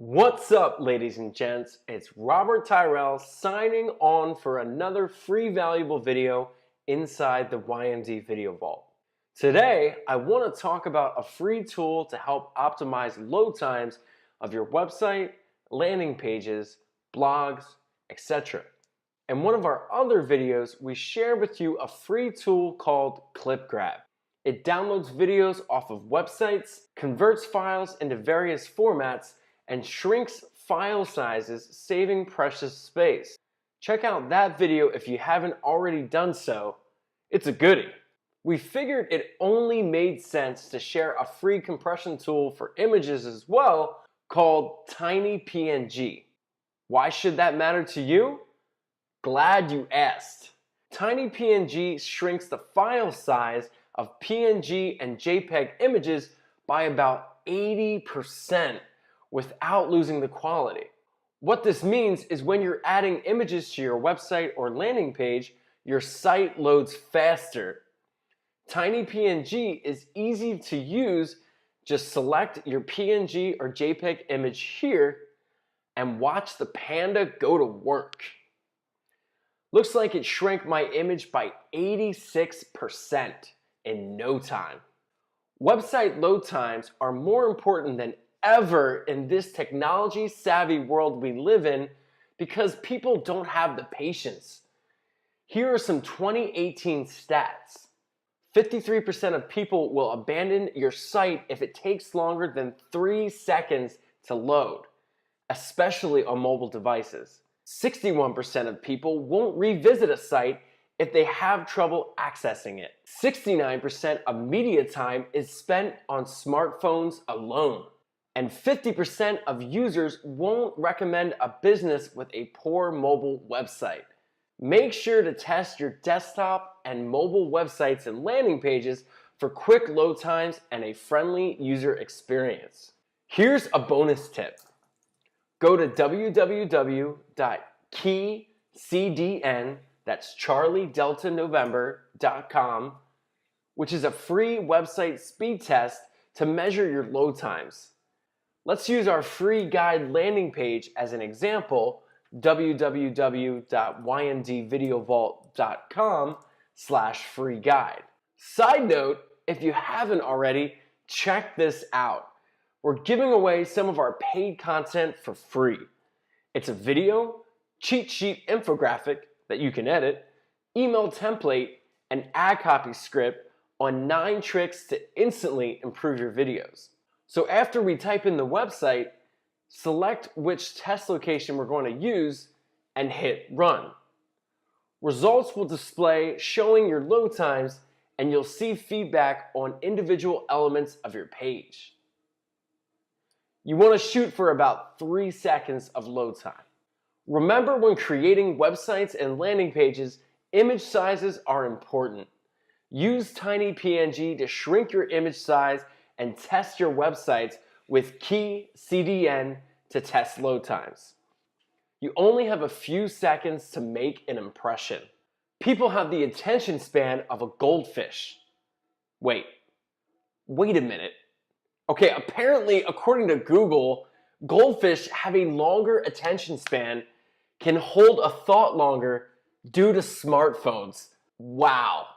What's up, ladies and gents? It's Robert Tyrell signing on for another free valuable video inside the YMD Video Vault. Today, I want to talk about a free tool to help optimize load times of your website, landing pages, blogs, etc. In one of our other videos, we share with you a free tool called ClipGrab. It downloads videos off of websites, converts files into various formats, and shrinks file sizes, saving precious space. Check out that video if you haven't already done so. It's a goodie. We figured it only made sense to share a free compression tool for images as well called TINYPNG. Why should that matter to you? Glad you asked. TINYPNG shrinks the file size of PNG and JPEG images by about 80%. Without losing the quality. What this means is when you're adding images to your website or landing page, your site loads faster. TINYPNG is easy to use. Just select your PNG or JPEG image here and watch the panda go to work. Looks like it shrank my image by 86% in no time. Website load times are more important than ever in this technology-savvy world we live in because people don't have the patience. Here are some 2018 stats. 53% of people will abandon your site if it takes longer than 3 seconds to load, especially on mobile devices. 61% of people won't revisit a site if they have trouble accessing it. 69% of media time is spent on smartphones alone. And 50% of users won't recommend a business with a poor mobile website. Make sure to test your desktop and mobile websites and landing pages for quick load times and a friendly user experience. Here's a bonus tip. Go to www.keycdn, that's charliedeltanovember.com, which is a free website speed test to measure your load times. Let's use our free guide landing page as an example, www.ymdvideovault.com/free guide. Side note, if you haven't already, check this out. We're giving away some of our paid content for free. It's a video, cheat sheet infographic that you can edit, email template, and ad copy script on 9 tricks to instantly improve your videos. So after we type in the website, select which test location we're going to use and hit run. Results will display showing your load times and you'll see feedback on individual elements of your page. You want to shoot for about 3 seconds of load time. Remember, when creating websites and landing pages, image sizes are important. Use TINYPNG to shrink your image size and test your websites with KeyCDN to test load times. You only have a few seconds to make an impression. People have the attention span of a goldfish. Wait a minute. Okay, apparently, according to Google, goldfish have a longer attention span, can hold a thought longer due to smartphones. Wow.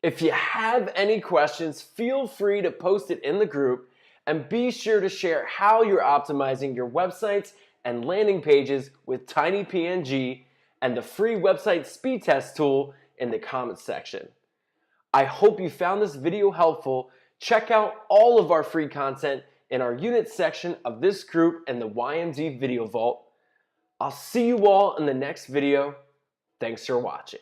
If you have any questions, feel free to post it in the group and be sure to share how you're optimizing your websites and landing pages with TINYPNG and the free website speed test tool in the comments section. I hope you found this video helpful. Check out all of our free content in our unit section of this group in the YMD Video Vault. I'll see you all in the next video. Thanks for watching.